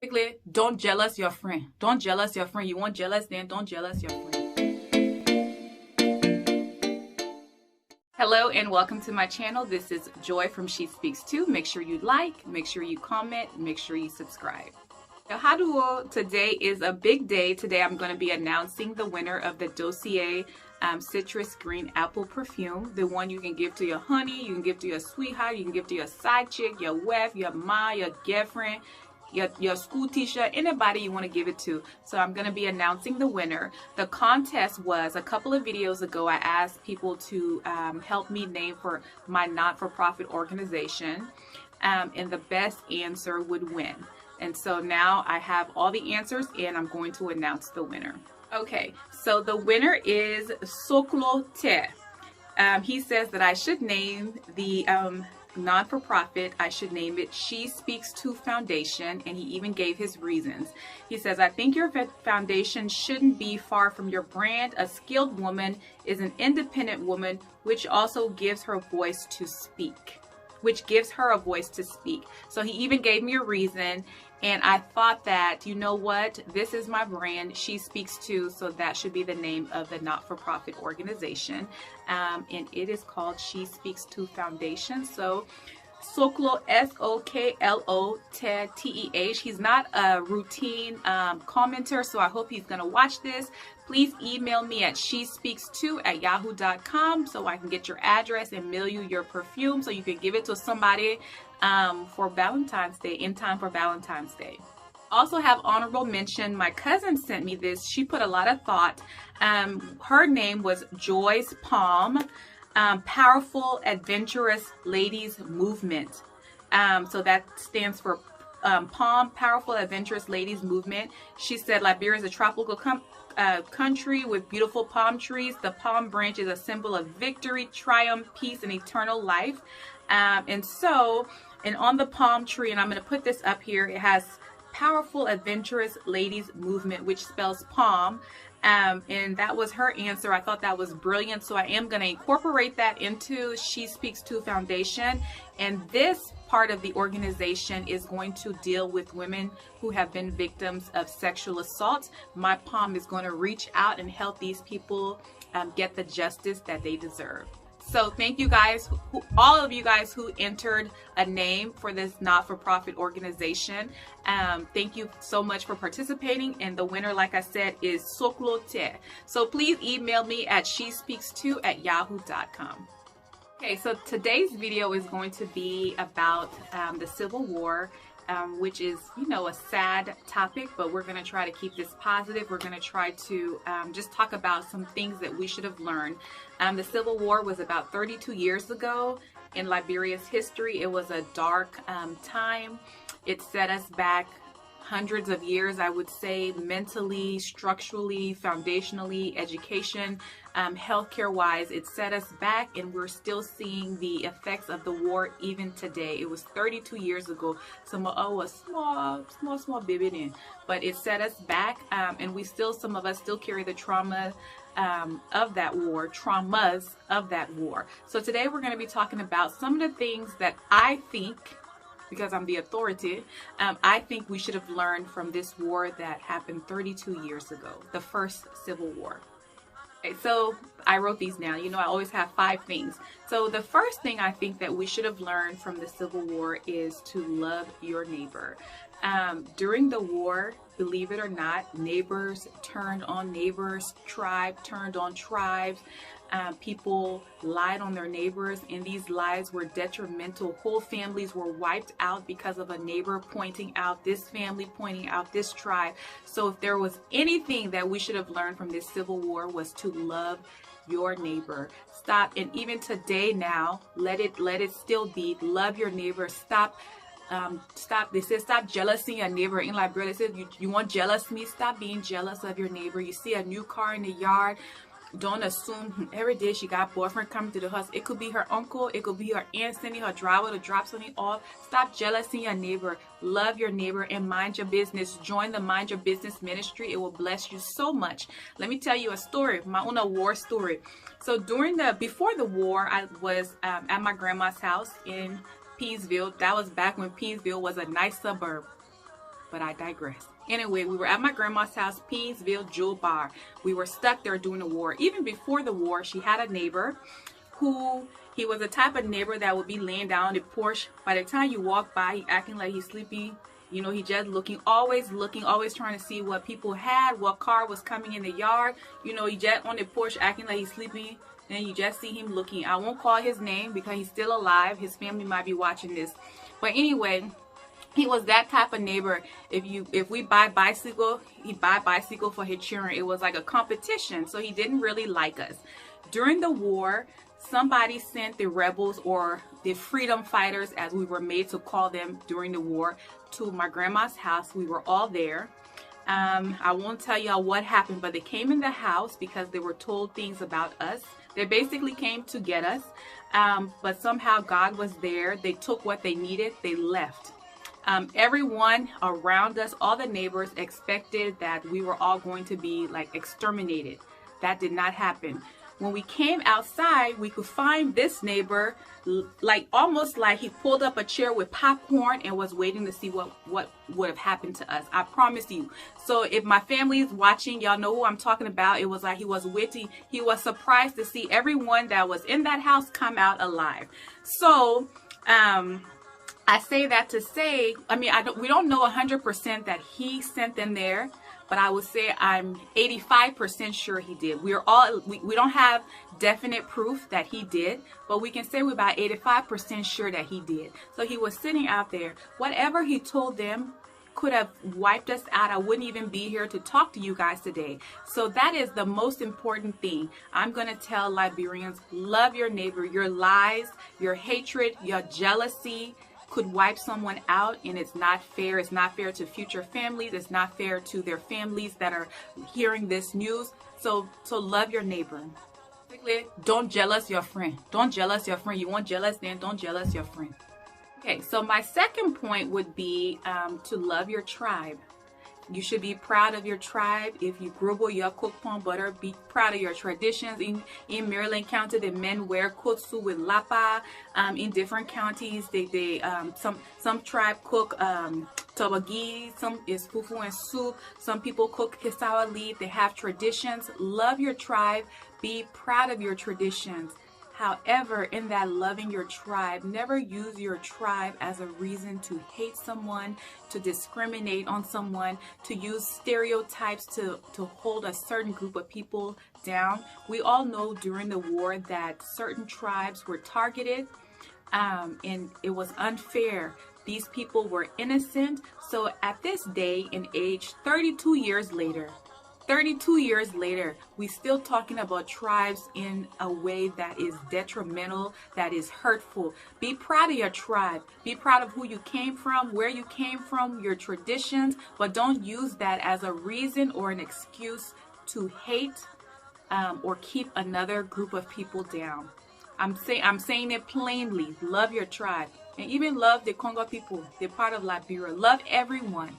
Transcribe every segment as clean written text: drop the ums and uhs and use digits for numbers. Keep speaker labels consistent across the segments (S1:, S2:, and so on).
S1: Basically, don't jealous your friend. Don't jealous your friend. You want jealous, then don't jealous your friend. Hello and welcome to my channel. This is Joy from She Speaks Too. Make sure you like, make sure you comment, make sure you subscribe. Now, today is a big day. Today I'm going to be announcing the winner of the Dossier Citrus Green Apple Perfume. The one you can give to your honey, you can give to your sweetheart, you can give to your side chick, your wife, your ma, your girlfriend, your school teacher, anybody you want to give it to. So I'm going to be announcing the winner. The contest was a couple of videos ago. I asked people to help me name for my not-for-profit organization, and the best answer would win. And so now I have all the answers and I'm going to announce the winner. Okay, so the winner is Soklo Te. He says that I should name the non-for-profit, I should name it She Speaks Too Foundation, and he even gave his reasons. He says, I think your foundation shouldn't be far from your brand. A skilled woman is an independent woman, which also gives her voice to speak. So he even gave me a reason, and I thought that, you know what, this is my brand, She Speaks Too, so that should be the name of the not-for-profit organization, and it is called She Speaks Too Foundation. So Soklo, S-O-K-L-O, T-E-H. He's not a routine commenter, so I hope he's going to watch this. Please email me at shespeaks2@yahoo.com so I can get your address and mail you your perfume so you can give it to somebody for Valentine's Day, in time for Valentine's Day. Also have honorable mention, my cousin sent me this. She put a lot of thought. Her name was Joyce Palm. Powerful Adventurous Ladies Movement. So that stands for PALM, Powerful Adventurous Ladies Movement. She said Liberia is a tropical country with beautiful palm trees. The palm branch is a symbol of victory, triumph, peace, and eternal life. And on the palm tree, and I'm going to put this up here, it has Powerful Adventurous Ladies Movement, which spells palm. And that was her answer. I thought that was brilliant. So I am going to incorporate that into She Speaks Too Foundation. And this part of the organization is going to deal with women who have been victims of sexual assault. My palm is going to reach out and help these people get the justice that they deserve. So thank you guys, all of you guys who entered a name for this not-for-profit organization. Thank you so much for participating. And the winner, like I said, is Soklo Te. So please email me at shespeaks2@yahoo.com. Okay, so today's video is going to be about the Civil War. Which is, you know, a sad topic, but we're going to try to keep this positive. We're going to try to just talk about some things that we should have learned. The Civil War was about 32 years ago in Liberia's history. It was a dark time. It set us back hundreds of years, I would say, mentally, structurally, foundationally, education, healthcare wise. It set us back, and we're still seeing the effects of the war even today. It was 32 years ago. Some a small baby then, but it set us back, and some of us still carry the traumas of that war. So today we're going to be talking about some of the things that I think, because I'm the authority, I think we should have learned from this war that happened 32 years ago, the first Civil War. Okay, so I wrote these down. You know, I always have 5 things. So the first thing I think that we should have learned from the Civil War is to love your neighbor. During the war, believe it or not, neighbors turned on neighbors, tribe turned on tribes. People lied on their neighbors, and these lies were detrimental. Whole families were wiped out because of a neighbor pointing out this family, pointing out this tribe. So if there was anything that we should have learned from this Civil War, was to love your neighbor. Stop, and even today now, let it still be, love your neighbor. They said stop jealousing your neighbor. In Liberia, they said you want jealous me, stop being jealous of your neighbor. You see a new car in the yard, don't assume every day she got a boyfriend coming to the house. It could be her uncle, it could be her aunt sending her driver to drop something off. Stop jealousing your neighbor. Love your neighbor and mind your business. Join the Mind Your Business ministry. It will bless you so much. Let me tell you a story, my own war story. So before the war, I was at my grandma's house in Peasville. That was back when Peasville was a nice suburb. but I digress. Anyway, we were at my grandma's house, Painesville Jewel Bar. We were stuck there during the war. Even before the war, she had a neighbor who, he was the type of neighbor that would be laying down on the porch. By the time you walk by, he acting like he's sleepy. You know, he just looking, always trying to see what people had, what car was coming in the yard. You know, he just on the porch acting like he's sleeping. And you just see him looking. I won't call his name because he's still alive. His family might be watching this. But anyway, he was that type of neighbor. If we buy bicycle, he buy bicycle for his children. It was like a competition. So he didn't really like us. During the war, somebody sent the rebels, or the freedom fighters as we were made to call them during the war, to my grandma's house. We were all there. I won't tell y'all what happened, but they came in the house because they were told things about us. They basically came to get us, but somehow God was there. They took what they needed. They left. Everyone around us, all the neighbors, expected that we were all going to be like exterminated. That did not happen. When we came outside, we could find this neighbor, like almost like he pulled up a chair with popcorn and was waiting to see what would have happened to us. I promise you. So if my family is watching, y'all know who I'm talking about. It was like he was waiting. He was surprised to see everyone that was in that house come out alive. So I say that to say, I mean, we don't know 100% that he sent them there. But I would say I'm 85% sure he did. We don't have definite proof that he did, but we can say we're about 85% sure that he did. So he was sitting out there. Whatever he told them could have wiped us out. I wouldn't even be here to talk to you guys today. So that is the most important thing. I'm going to tell Liberians, love your neighbor. Your lies, your hatred, your jealousy could wipe someone out, and it's not fair. It's not fair to future families. It's not fair to their families that are hearing this news. So love your neighbor. Don't jealous your friend. Don't jealous your friend. You want jealous, then don't jealous your friend. Okay, so my second point would be to love your tribe. You should be proud of your tribe. If you grumble your cook pon butter, be proud of your traditions. In Maryland County, the men wear kotsu with lapa. In different counties, some tribe cook tabagi, some is fufu and soup. Some people cook cassava leaf. They have traditions. Love your tribe. Be proud of your traditions. However, in that loving your tribe, never use your tribe as a reason to hate someone, to discriminate on someone, to use stereotypes to hold a certain group of people down. We all know during the war that certain tribes were targeted, and it was unfair. These people were innocent. So at this day and age, 32 years later, we still talking about tribes in a way that is detrimental, that is hurtful. Be proud of your tribe. Be proud of who you came from, where you came from, your traditions, but don't use that as a reason or an excuse to hate or keep another group of people down. I'm saying it plainly. Love your tribe, and even love the Congo people. They're part of Liberia. Love everyone.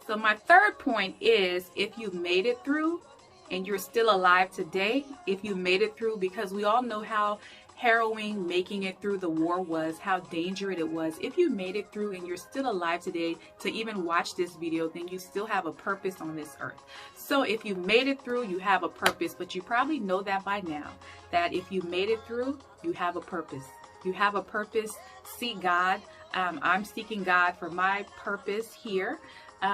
S1: So my third point is, if you made it through and you're still alive today, if you made it through, because we all know how harrowing making it through the war was, how dangerous it was. If you made it through and you're still alive today to even watch this video, then you still have a purpose on this earth. So if you made it through, you have a purpose, but you probably know that by now, that if you made it through, you have a purpose. You have a purpose. Seek God. I'm seeking God for my purpose here.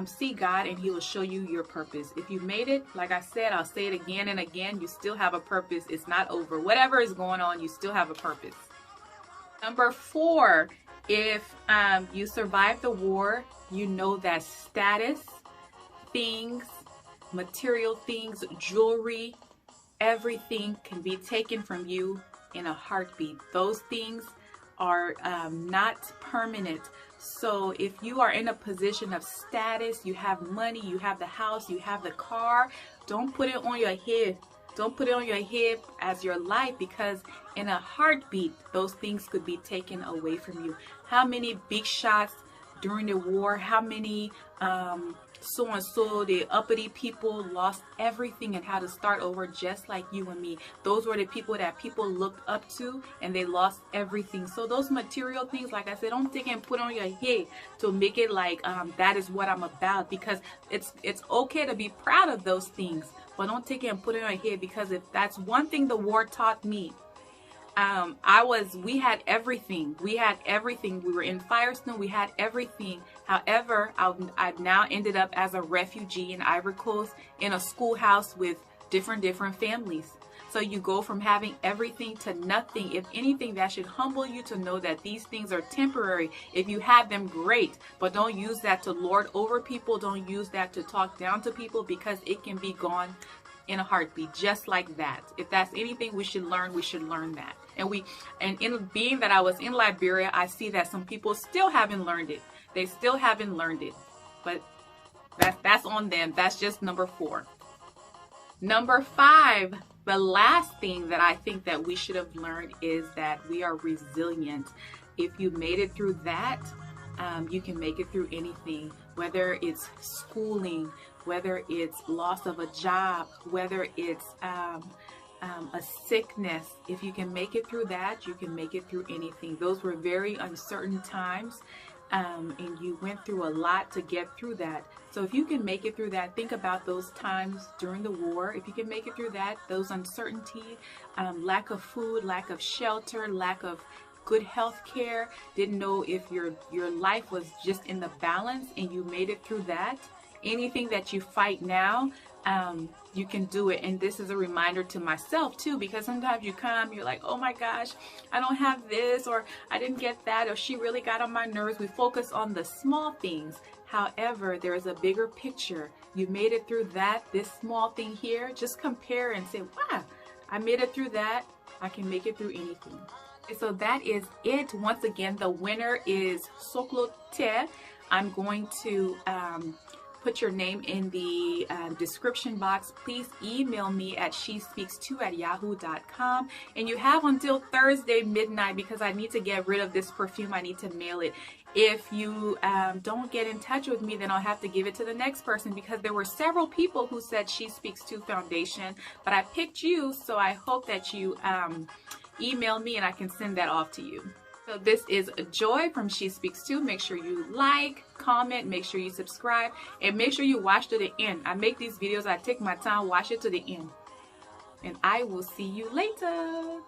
S1: See God, and He will show you your purpose. If you made it, like I said, I'll say it again and again, you still have a purpose. It's not over. Whatever is going on, you still have a purpose. Number 4, if you survived the war, you know that status, things, material things, jewelry, everything can be taken from you in a heartbeat. Those things are not permanent. So if you are in a position of status, you have money, you have the house, you have the car, don't put it on your head. Don't put it on your head as your life, because in a heartbeat, those things could be taken away from you. How many big shots, during the war, how many so and so, the uppity people lost everything and had to start over just like you and me. Those were the people that people looked up to, and they lost everything. So those material things, like I said, don't take and put on your head to make it like that is what I'm about, because it's okay to be proud of those things, but don't take it and put it on your head, because if that's one thing the war taught me, we had everything. We had everything. We were in Firestone. We had everything. However, I've now ended up as a refugee in Ivory Coast in a schoolhouse with different families. So you go from having everything to nothing. If anything, that should humble you to know that these things are temporary. If you have them, great. But don't use that to lord over people. Don't use that to talk down to people, because it can be gone in a heartbeat, just like that. If that's anything we should learn that. And in being that I was in Liberia, I see that some people still haven't learned it. They still haven't learned it. But that's on them. That's just number 4. Number 5, the last thing that I think that we should have learned is that we are resilient. If you made it through that, you can make it through anything, whether it's schooling, whether it's loss of a job, whether it's a sickness. If you can make it through that, you can make it through anything. Those were very uncertain times, and you went through a lot to get through that. So if you can make it through that, think about those times during the war. If you can make it through that, those uncertainty, lack of food, lack of shelter, lack of good health care, didn't know if your life was just in the balance, and you made it through that. Anything that you fight now, you can do it. And this is a reminder to myself too, because sometimes you're like, oh my gosh, I don't have this, or I didn't get that, or she really got on my nerves. We focus on the small things. However, there is a bigger picture. You made it through that, this small thing here. Just compare and say, wow, I made it through that. I can make it through anything. So that is it. Once again, the winner is Soklote. I'm going to put your name in the description box. Please email me at shespeaks2@yahoo.com, and you have until Thursday midnight, because I need to get rid of this perfume. I need to mail it. If you don't get in touch with me, then I'll have to give it to the next person, because there were several people who said She Speaks 2 Foundation, but I picked you, so I hope that you email me and I can send that off to you. So this is Joy from She Speaks 2. Make sure you like, comment, make sure you subscribe, and make sure you watch to the end. I make these videos, I take my time, watch it to the end. And I will see you later.